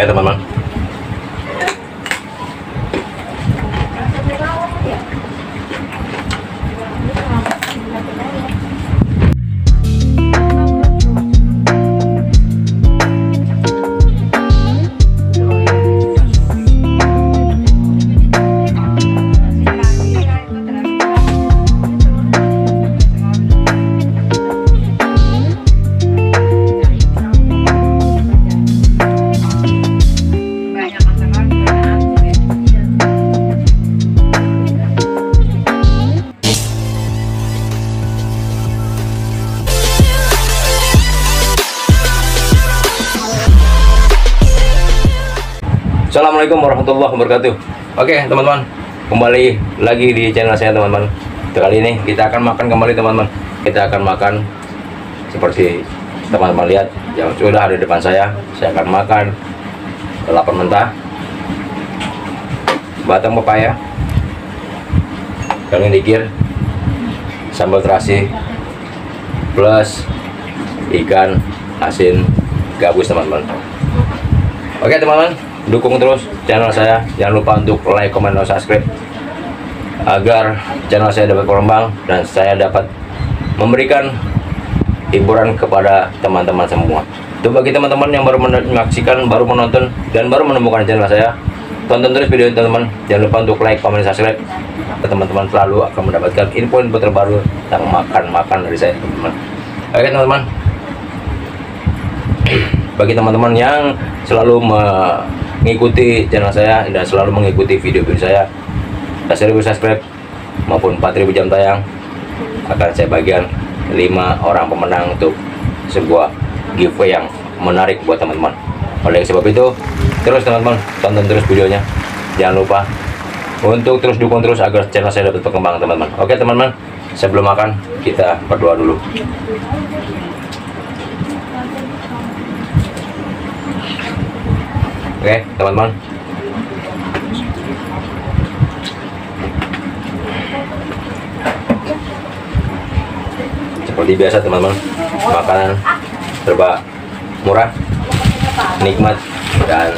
ya teman-teman. Assalamualaikum warahmatullahi wabarakatuh. Oke teman-teman, kembali lagi di channel saya teman-teman. Kali ini kita akan makan kembali teman-teman. Kita akan makan seperti teman-teman lihat yang sudah ada di depan saya. Saya akan makan lalapan mentah, batang pepaya, daun dikir, sambal terasi, plus ikan asin gabus teman-teman. Oke teman-teman, dukung terus channel saya, jangan lupa untuk like, comment, dan subscribe agar channel saya dapat berkembang dan saya dapat memberikan hiburan kepada teman-teman semua. Untuk bagi teman-teman yang baru menyaksikan, baru menonton, dan baru menemukan channel saya, tonton terus video ini teman-teman. Jangan lupa untuk like, comment, dan subscribe. Teman-teman selalu akan mendapatkan info-info terbaru tentang makan-makan dari saya teman-teman. Oke teman-teman, bagi teman-teman yang selalu mengikuti channel saya dan selalu mengikuti video-video saya, 10.000 subscribe maupun 4.000 jam tayang, akan saya bagikan 5 orang pemenang untuk sebuah giveaway yang menarik buat teman-teman. Oleh sebab itu, terus teman-teman tonton terus videonya. Jangan lupa untuk terus dukung terus agar channel saya dapat berkembang teman-teman. Oke teman-teman, sebelum makan kita berdoa dulu. Oke teman-teman, seperti biasa teman-teman, makanan serba murah, nikmat, dan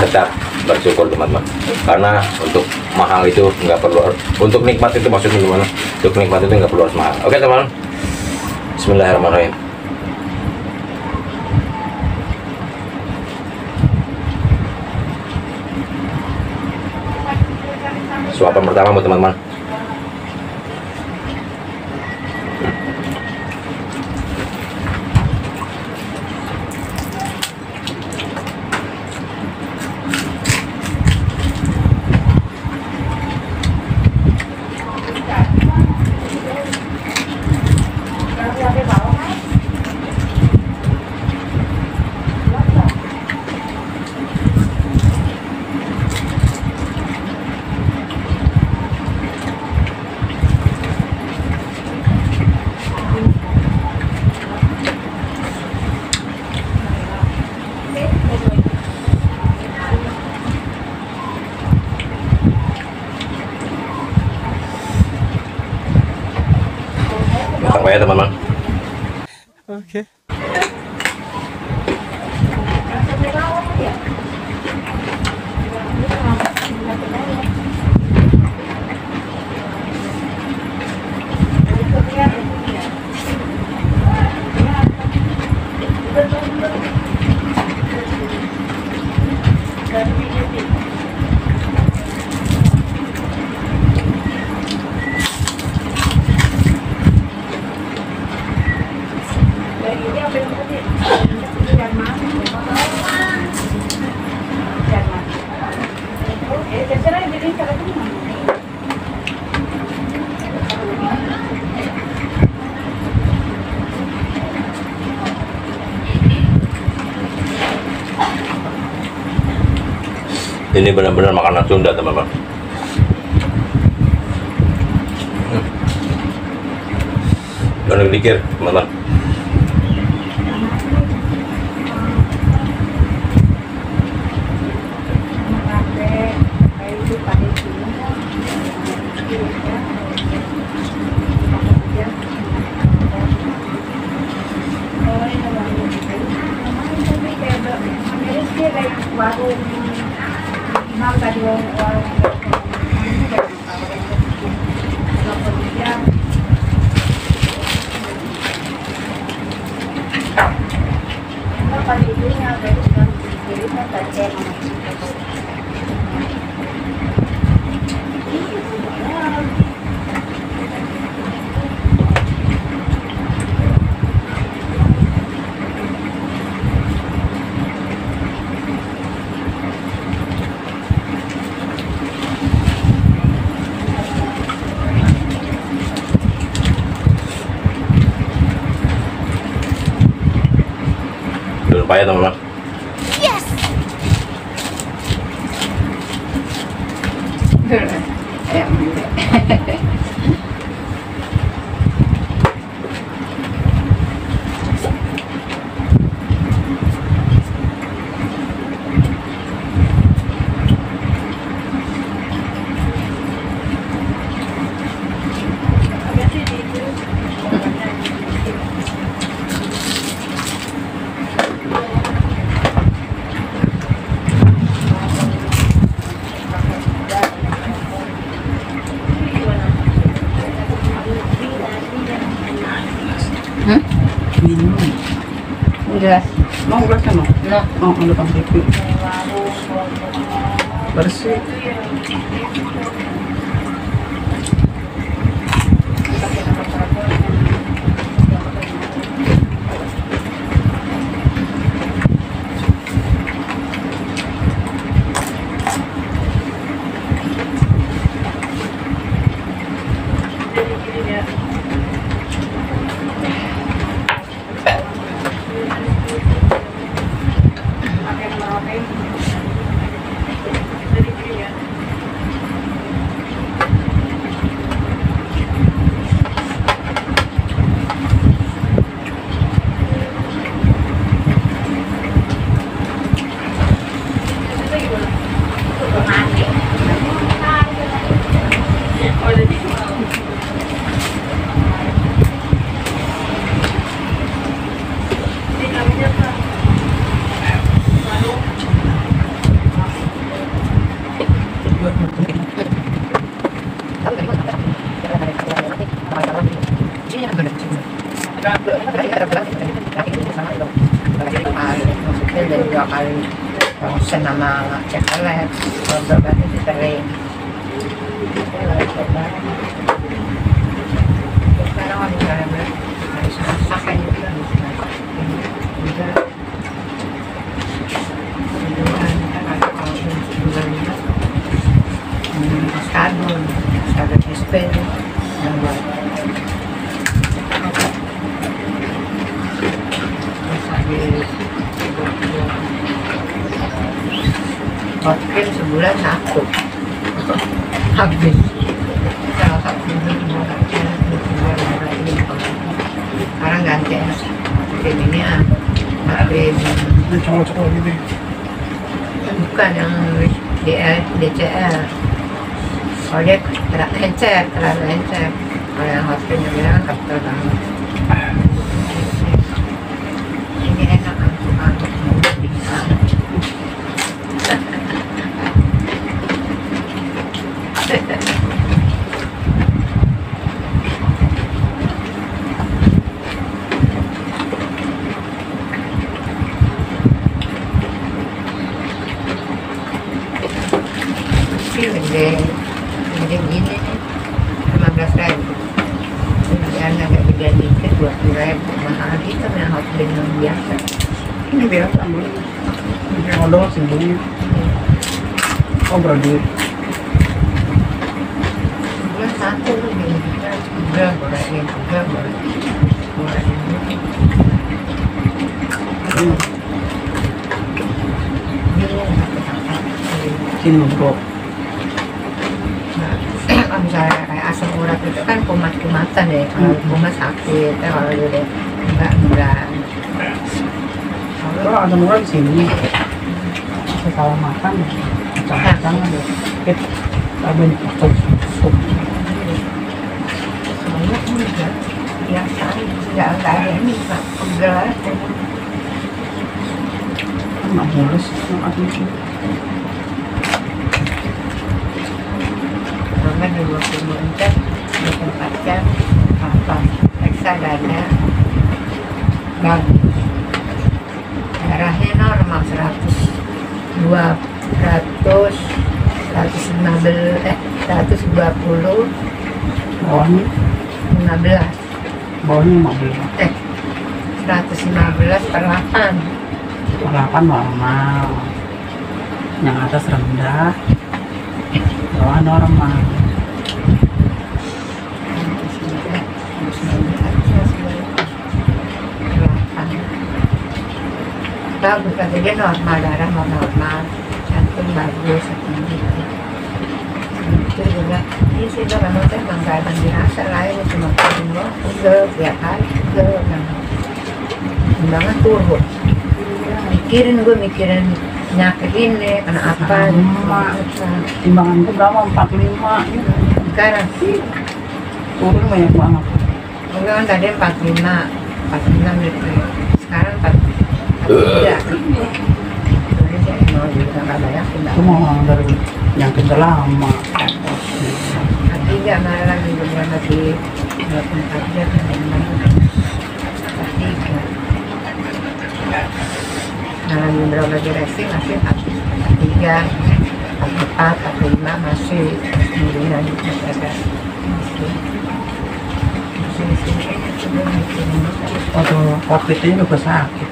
tetap bersyukur teman-teman. Karena untuk mahal itu nggak perlu, untuk nikmat itu maksudnya teman-teman, untuk nikmat itu nggak perlu harus mahal. Oke teman-teman, bismillahirrahmanirrahim. Suapan pertama buat teman-teman. Sampai ya teman-teman. Oke. Ini benar-benar makanan Sunda teman-teman. Daun dikir teman-teman. Lupa ya teman-teman. Jelas. Mau gelas kan? Nah, Oh, ada pipi. Bersih. Dari 2 kali bosen sama cek lab beberapa itu sering sekarang kan harus masak kan kado dispen hotcream sebulan 1 habis kalau satu sekarang ganti krim ini krim Ini coklat gitu. bukan yang DCL kalau dia terlalu encer kalau yang hotcream yang bilang kan kental banget ini enak antuk gede gini 15.000 kemudian agak gede dikit 20.000 mahal gitu yang hot blend yang biasa Ini biasa ambil. Ini odol sembunyi. Oh berarti. sebulan 1 lebih juga boleh Sini bro. Kalau misalnya kayak asam urat itu kan kumat-kumatan ya kalau kumat sakit ya kalau udah enggak Kalau ada orang sini. Saya salah makan. Jangan ada. Kita abang stop. soalnya enggak biasa enggak ada ini pak pegel aja Nggak mulus. Nggak ada. 20 encer 24 jam apa periksa dada bagus, darahnya normal 120 Bawahnya 15 115 per 8 8 normal. Yang atas rendah, bawah normal. Bagus, kata dia normal, darah mau normal, jantung bagus, itu juga ini sih dok, memang saya memang gak ada dirasa lain, cuma kedua udah tiap hari udah undangan turun mikirin penyakit ini kena apa Timbangan itu berapa? 45 gitu. sekarang Turun banyak banget. enggak kan tadi 46 gitu, sekarang 43. Mau juga nggak banyak tidak. Itu mau dari yang kita lama. Tiga malah juga masih 24 jam tiga. Nah, berapa direksi masih 43, 44, 45 masih kemudian masih ada Waktu itu juga sakit.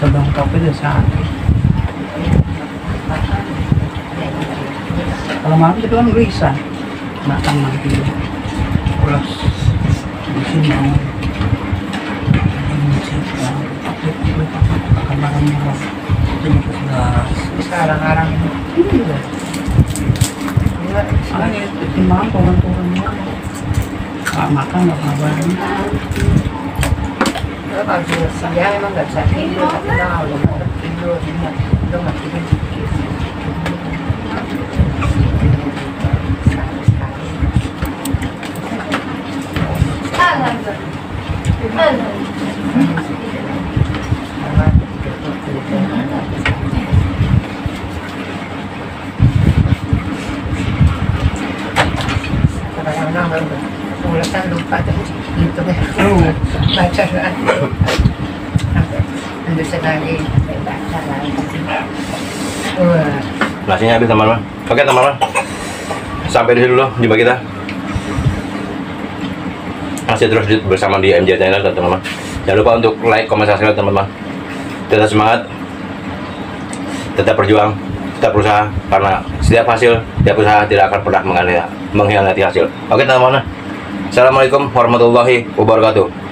Sebelum COVID udah sakit. Kalau malam itu kan gelisah, makan nanti pulas di sini sekarang ini timbangan turun-turunnya nggak makan nggak ngabarin. kalau siang emang nggak bisa tidur, tapi kalau udah mau tidur udah nggak tidur kadang-kadang ulasan lupa tuh gitu deh baca doa lanjut lagi baca lagi. Nasinya habis teman-teman. Oke teman-teman, sampai di sini dulu jumpa kita. Masih terus bersama di MJ Channel teman-teman. Jangan lupa untuk like, comment, subscribe teman-teman. Tetap semangat, tetap berjuang, tetap berusaha, karena setiap usaha tidak akan pernah mengkhianati hasil. Oke teman-teman, assalamualaikum warahmatullahi wabarakatuh.